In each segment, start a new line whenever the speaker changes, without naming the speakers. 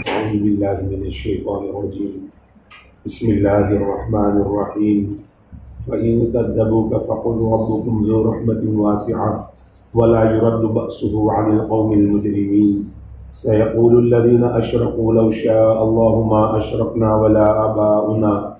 أعوذ بالله من الشيطان الرجيم بسم الله الرحمن الرحيم فإن كذبوك فقل ربكم ذو رحمة واسعة ولا يرد بأسه عن القوم المجرمين سيقول الذين أشركوا لو شاء الله ما أشركنا ولا آباؤنا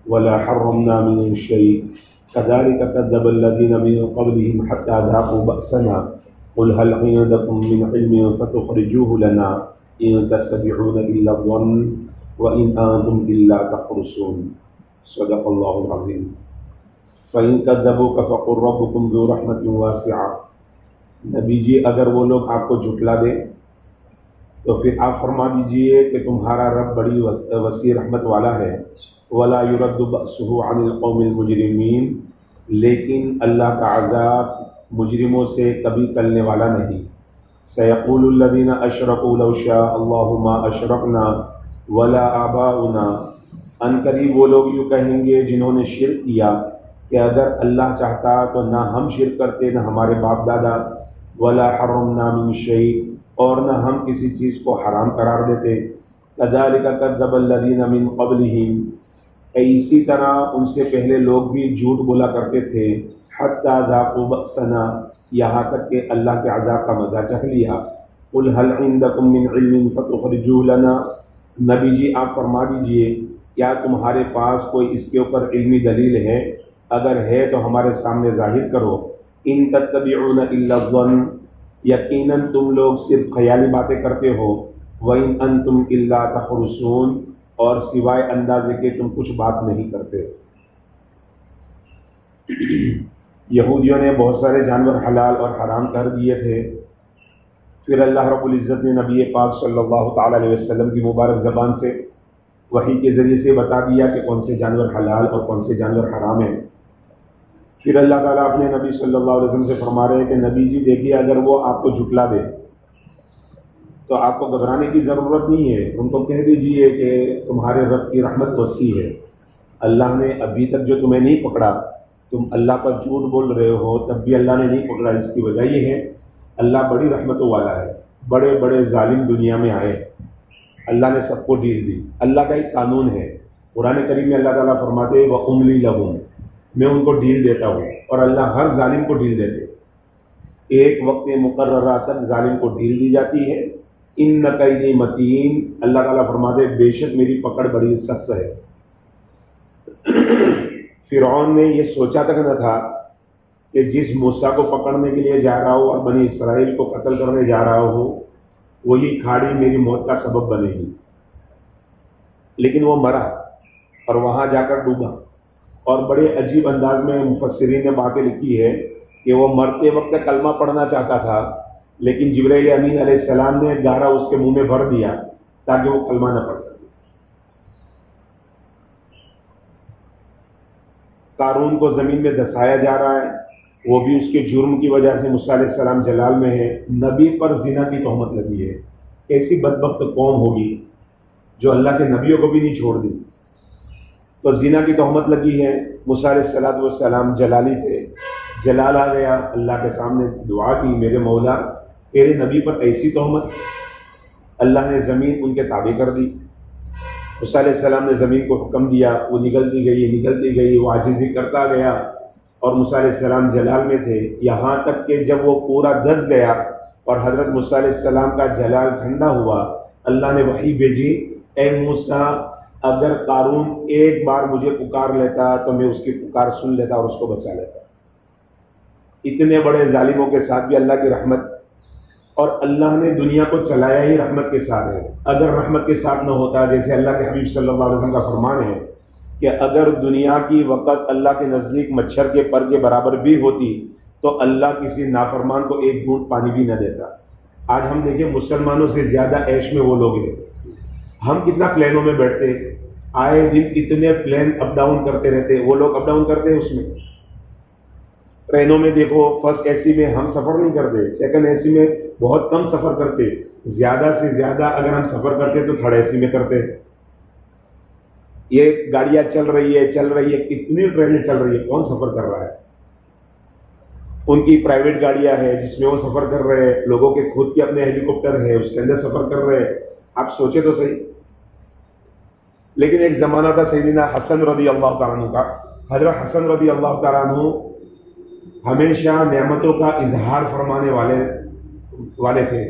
ولا حرمنا من شيء كذلك كذب الذين من قبلهم حتى ذاقوا بأسنا قل هل عندكم من علم فتخرجوه لنا إن تتبعون إلا الظن وإن أنتم إلا تخرصون صدق الله العظيم فإن كذبوك فقل ربكم ذو رحمة واسعة نبی جی اگر وہ لوگ آپ کو جھٹلا دیں تو پھر آپ فرما دیجئے کہ تمہارا رب بڑی وسیع رحمت والا ہے ولا يرد بأسه عن القوم المجرمین لیکن اللہ کا عذاب مجرموں سے کبھی ٹلنے والا نہیں سيقول الذين أشركوا لو شاء الله ما أشركنا ولا آباؤنا ان قریب وہ لوگ یوں کہیں گے جنہوں نے شرک کیا کہ اگر اللہ چاہتا تو نہ ہم شرک کرتے نہ ہمارے باپ دادا ولا حرمنا من شيء اور نہ ہم کسی چیز کو حرام قرار دیتے كذلك كذب الذين من قبلهم اسی طرح ان سے پہلے لوگ بھی جھوٹ بولا کرتے تھے حتى ذاقوا بأسنا یہاں تک کہ اللہ کے عذاب کا مزہ چکھ لیا قل هل عندكم من علم فتخرجوه لنا نبی جی آپ فرما دیجئے کیا تمہارے پاس کوئی اس کے اوپر علمی دلیل ہے اگر ہے تو ہمارے سامنے ظاہر کرو ان تتبعون الا الظن یقیناً تم لوگ صرف خیالی باتیں کرتے ہو وَإِنْ أَنْتُمْ إِلَّا تَخْرُصُونَ اور سوائے اندازے کے تم کچھ بات نہیں کرتے یہودیوں نے بہت سارے جانور حلال اور حرام کر دیے تھے پھر اللہ رب العزت نے نبی پاک صلی اللہ تعالی علیہ وسلم کی مبارک زبان سے وحی کے ذریعے سے بتا دیا کہ کون سے جانور حلال اور کون سے جانور حرام ہیں پھر اللہ تعالیٰ اپنے نبی صلی اللہ علیہ وسلم سے فرما رہے ہیں کہ نبی جی دیکھیے اگر وہ آپ کو جھٹلا دے تو آپ کو گھبرانے کی ضرورت نہیں ہے ان کو کہہ دیجئے کہ تمہارے رب کی رحمت وسیع ہے اللہ نے ابھی تک جو تمہیں نہیں پکڑا تم اللہ پر جھوٹ بول رہے ہو تب بھی اللہ نے نہیں پکڑا اس کی وجہ یہ ہے اللہ بڑی رحمتوں والا ہے بڑے بڑے ظالم دنیا میں آئے اللہ نے سب کو ڈھیل دی اللہ کا ایک قانون ہے قرآن کریم میں اللہ تعالیٰ فرماتے ہیں وَأُمْلِي لَهُمْ میں ان کو ڈھیل دیتا ہوں اور اللہ ہر ظالم کو ڈھیل دیتے ایک وقت مقررہ تک ظالم کو ڈھیل دی جاتی ہے ان کیدی متین اللہ تعالیٰ فرماتے بے شک میری پکڑ بڑی سخت ہے فرعون نے یہ سوچا تک نہ تھا کہ جس موسیٰ کو پکڑنے کے لیے جا رہا ہوں اور بنی اسرائیل کو قتل کرنے جا رہا ہوں وہی کھاڑی میری موت کا سبب بنے گی لیکن وہ مرا اور وہاں جا کر ڈوبا اور بڑے عجیب انداز میں مفسرین نے باتیں لکھی ہے کہ وہ مرتے وقت کلمہ پڑھنا چاہتا تھا لیکن جبرائیل امین علیہ السلام نے گارا اس کے منہ میں بھر دیا تاکہ وہ کلمہ نہ پڑھ سکے قارون کو زمین میں دسایا جا رہا ہے وہ بھی اس کے جرم کی وجہ سے موسیٰ علیہ السلام جلال میں ہے نبی پر زنا کی تہمت لگی ہے ایسی بدبخت قوم ہوگی جو اللہ کے نبیوں کو بھی نہیں چھوڑ دی تو زنا کی تہمت لگی ہے موسیٰ علیہ السلام جلالی تھے جلال آ گیا اللہ کے سامنے دعا کی میرے مولا تیرے نبی پر ایسی تہمت اللہ نے زمین ان کے تابع کر دی موسیٰ علیہ السلام نے زمین کو حکم دیا وہ نگلتی گئی وہ عاجزی کرتا گیا اور موسیٰ علیہ السلام جلال میں تھے یہاں تک کہ جب وہ پورا دس گیا اور حضرت موسیٰ علیہ السلام کا جلال ٹھنڈا ہوا اللہ نے وحی بھیجی اے موسیٰ اگر قارون ایک بار مجھے پکار لیتا تو میں اس کی پکار سن لیتا اور اس کو بچا لیتا اتنے بڑے ظالموں کے ساتھ بھی اللہ کی رحمت اور اللہ نے دنیا کو چلایا ہی رحمت کے ساتھ ہے اگر رحمت کے ساتھ نہ ہوتا جیسے اللہ کے حبیب صلی اللہ علیہ وسلم کا فرمان ہے کہ اگر دنیا کی وقت اللہ کے نزدیک مچھر کے پر کے برابر بھی ہوتی تو اللہ کسی نافرمان کو ایک گھونٹ پانی بھی نہ دیتا آج ہم دیکھیں مسلمانوں سے زیادہ عیش میں وہ لوگ ہیں ہم کتنا پلینوں میں بیٹھتے آئے دن اتنے پلین اپ ڈاؤن کرتے رہتے وہ لوگ اپ ڈاؤن کرتے ہیں اس میں ٹرینوں میں دیکھو فرسٹ اے سی میں ہم سفر نہیں کرتے سیکنڈ اے سی میں بہت کم سفر کرتے زیادہ سے زیادہ اگر ہم سفر کرتے تو تھرڈ اے سی میں کرتے یہ گاڑیاں چل رہی ہے کتنی ٹرینیں چل رہی ہے کون سفر کر رہا ہے ان کی پرائیویٹ گاڑیاں ہیں جس میں وہ سفر کر رہے ہیں لوگوں کے خود کے اپنے ہیلی کاپٹر ہے اس کے اندر سفر کر رہے ہیں آپ سوچے تو صحیح. لیکن ایک زمانہ تھا سیدنا حسن رضی اللہ تعالیٰ عنہ کا. حضرت حسن رضی اللہ تعالیٰ عنہ ہمیشہ نعمتوں کا اظہار فرمانے والے تھے.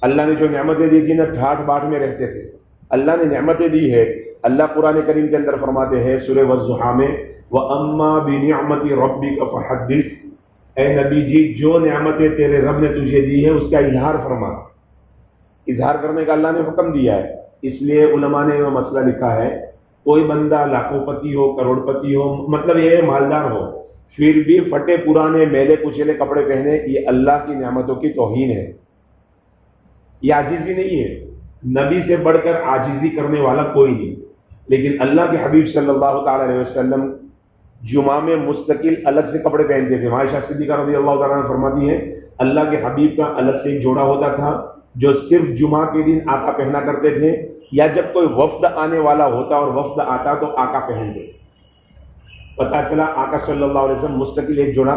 اللہ نے جو نعمتیں دی تھی نا ٹھاٹ باٹ میں رہتے تھے. اللہ نے نعمتیں دی ہے. اللہ قرآن کریم کے اندر فرماتے ہیں سورہ والضحیٰ میں وَأَمَّا بِنِعْمَةِ رَبِّكَ فَحَدِّثْ. اے نبی جی جو نعمتیں تیرے رب نے تجھے دی ہے اس کا اظہار فرما. اظہار کرنے کا اللہ نے حکم دیا ہے. اس لیے علماء نے وہ مسئلہ لکھا ہے کوئی بندہ لاکھوں پتی ہو کروڑ پتی ہو مطلب یہ مالدار ہو پھر بھی پھٹے پرانے میلے کچیلے کپڑے پہنے یہ اللہ کی نعمتوں کی توہین ہے. یہ عاجزی نہیں ہے. نبی سے بڑھ کر عاجزی کرنے والا کوئی نہیں. لیکن اللہ کے حبیب صلی اللہ تعالی علیہ وسلم جمعہ میں مستقل الگ سے کپڑے پہنتے تھے. عائشہ صدیقہ رضی اللہ تعالیٰ عنہ فرماتی ہیں اللہ کے حبیب کا الگ سے ایک جوڑا ہوتا تھا جو صرف جمعہ کے دن آقا پہنا کرتے تھے یا جب کوئی وفد آنے والا ہوتا اور وفد آتا تو آقا پہنتے. پتہ چلا آقا صلی اللہ علیہ وسلم مستقل ایک جوڑا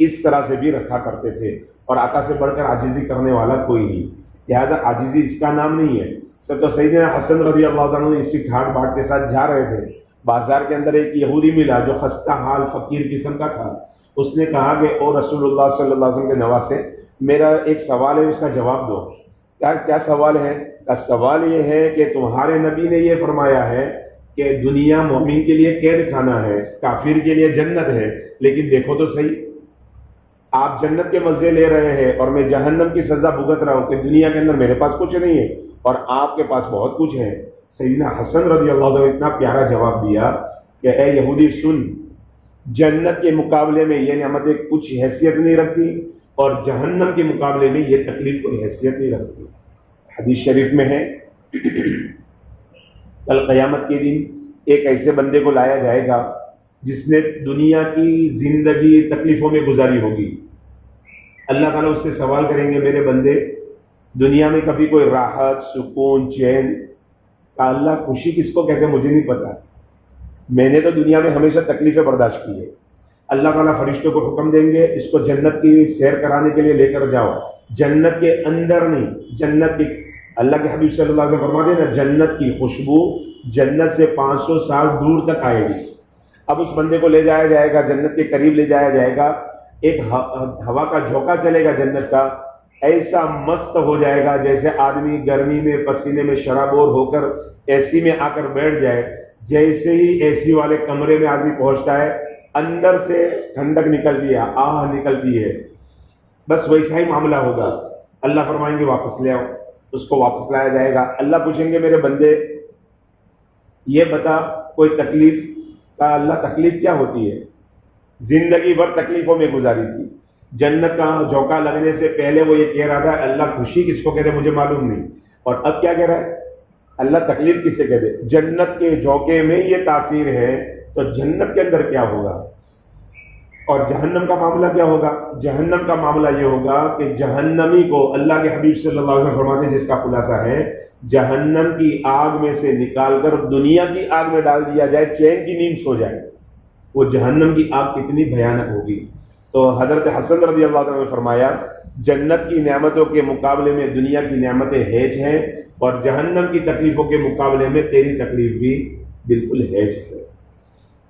اس طرح سے بھی رکھا کرتے تھے اور آقا سے بڑھ کر عاجزی کرنے والا کوئی نہیں. لہٰذا عاجزی اس کا نام نہیں ہے. سب تو سیدنا حسن رضی اللہ تعالیٰ عنہ اسی ٹھاٹ باٹ کے ساتھ جا رہے تھے. بازار کے اندر ایک یہودی ملا جو خستہ حال فقیر قسم کا تھا. اس نے کہا کہ او رسول اللہ صلی اللہ علیہ وسلم کے نواسے میرا ایک سوال ہے اس کا جواب دو. کیا سوال ہے؟ سوال یہ ہے کہ تمہارے نبی نے یہ فرمایا ہے کہ دنیا مومن کے لیے قید خانہ ہے کافر کے لیے جنت ہے. لیکن دیکھو تو صحیح آپ جنت کے مزے لے رہے ہیں اور میں جہنم کی سزا بھگت رہا ہوں کہ دنیا کے اندر میرے پاس کچھ نہیں ہے اور آپ کے پاس بہت کچھ ہے. سیدنا حسن رضی اللہ عنہ نے اتنا پیارا جواب دیا کہ اے یہودی سن جنت کے مقابلے میں یہ نعمتیں کچھ حیثیت نہیں رکھتی اور جہنم کے مقابلے میں یہ تکلیف کوئی حیثیت نہیں رکھتی. حدیث شریف میں ہے کل قیامت کے دن ایک ایسے بندے کو لایا جائے گا جس نے دنیا کی زندگی تکلیفوں میں گزاری ہوگی. اللہ تعالیٰ اس سے سوال کریں گے میرے بندے دنیا میں کبھی کوئی راحت سکون چین کا اللہ خوشی کس کو کہتے ہیں مجھے نہیں پتا. میں نے تو دنیا میں ہمیشہ تکلیفیں برداشت کی ہے. اللہ تعالیٰ فرشتوں کو حکم دیں گے اس کو جنت کی سیر کرانے کے لیے لے کر جاؤ. جنت کے اندر نہیں جنت کی اللہ کے حبیب صلی اللہ علیہ وسلم فرماتے ہیں نا جنت کی خوشبو جنت سے 500 سال دور تک آئے گی. اب اس بندے کو لے جایا جائے گا جنت کے قریب لے جایا جائے گا. ایک ہوا کا جھونکا چلے گا جنت کا ایسا مست ہو جائے گا جیسے آدمی گرمی میں پسینے میں شرابور ہو کر اے سی میں آ کر بیٹھ جائے. جیسے ہی اے سی والے کمرے میں آدمی پہنچتا ہے اندر سے ٹھنڈک نکلتی ہے آہ نکلتی ہے. بس ویسا ہی معاملہ ہوگا. اللہ فرمائیں گے واپس لے آؤ. اس کو واپس لایا جائے گا. اللہ پوچھیں گے میرے بندے یہ بتا کوئی تکلیف کا اللہ تکلیف کیا ہوتی ہے؟ زندگی بھر تکلیفوں میں گزاری تھی. جنت کا جھونکا لگنے سے پہلے وہ یہ کہہ رہا تھا اللہ خوشی کس کو کہتے مجھے معلوم نہیں. اور اب کیا کہہ رہا ہے اللہ تکلیف کس سے کہتے؟ جنت کے جھونکے میں یہ تاثیر ہے تو جنت کے اندر کیا ہوگا اور جہنم کا معاملہ کیا ہوگا؟ جہنم کا معاملہ یہ ہوگا کہ جہنمی کو اللہ کے حبیب صلی اللہ علیہ وسلم فرماتے ہیں جس کا خلاصہ ہے جہنم کی آگ میں سے نکال کر دنیا کی آگ میں ڈال دیا جائے چین کی نیند سو جائے. وہ جہنم کی آگ کتنی بھیانک ہوگی. تو حضرت حسن رضی اللہ عنہ نے فرمایا جنت کی نعمتوں کے مقابلے میں دنیا کی نعمتیں ہیج ہیں اور جہنم کی تکلیفوں کے مقابلے میں تیری تکلیف بھی بالکل ہیج ہے.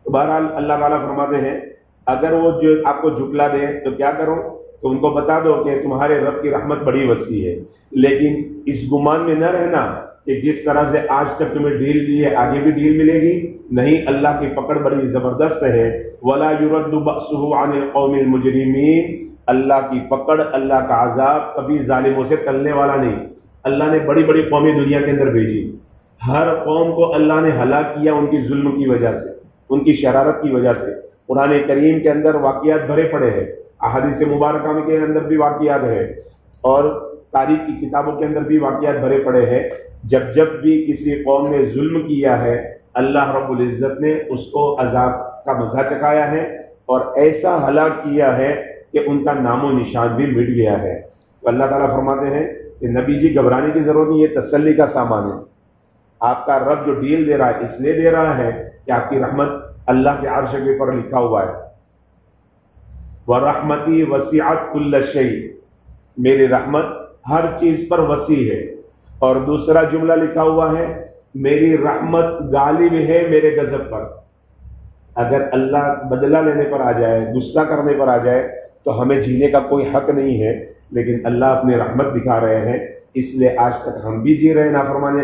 تو بہرحال اللہ تعالیٰ فرماتے ہیں اگر وہ جو آپ کو جھٹلا دیں تو کیا کرو تو ان کو بتا دو کہ تمہارے رب کی رحمت بڑی وسیع ہے. لیکن اس گمان میں نہ رہنا کہ جس طرح سے آج تک تمہیں ڈھیل دی ہے آگے بھی ڈھیل ملے گی. نہیں اللہ کی پکڑ بڑی زبردست ہے. وَلَا يُرَدُّ بَأْسُهُ عَنِ الْقَوْمِ الْمُجْرِمِينَ. اللہ کی پکڑ اللہ کا عذاب کبھی ظالموں سے ٹلنے والا نہیں. اللہ نے بڑی بڑی قومیں دنیا کے اندر بھیجی. ہر قوم کو اللہ نے ہلاک کیا ان کی ظلم کی وجہ سے ان کی شرارت کی وجہ سے. قرآن کریم کے اندر واقعات بھرے پڑے ہیں. احادیث مبارکہ کے اندر بھی واقعات ہے اور تاریخ کی کتابوں کے اندر بھی واقعات بھرے پڑے ہیں. جب بھی کسی قوم نے ظلم کیا ہے اللہ رب العزت نے اس کو عذاب کا مزہ چکھایا ہے اور ایسا ہلاک کیا ہے کہ ان کا نام و نشان بھی مٹ گیا ہے. تو اللہ تعالیٰ فرماتے ہیں کہ نبی جی گھبرانے کی ضرورت نہیں. یہ تسلی کا سامان ہے. آپ کا رب جو ڈیل دے رہا ہے اس لیے دے رہا ہے کہ آپ کی رحمت اللہ کے عرش کے پر لکھا ہوا ہے وَرَحْمَتِي وَسِعَتْ كُلَّ شَيْءٍ. میری رحمت ہر چیز پر وسیع ہے. اور دوسرا جملہ لکھا ہوا ہے میری رحمت غالب ہے میرے غضب پر. اگر اللہ بدلہ لینے پر آ جائے، غصہ کرنے پر آ جائے تو ہمیں جینے کا کوئی حق نہیں ہے، لیکن اللہ اپنی رحمت دکھا رہے ہیں، اس لیے آج تک ہم بھی جی رہے ہیں نافرمانی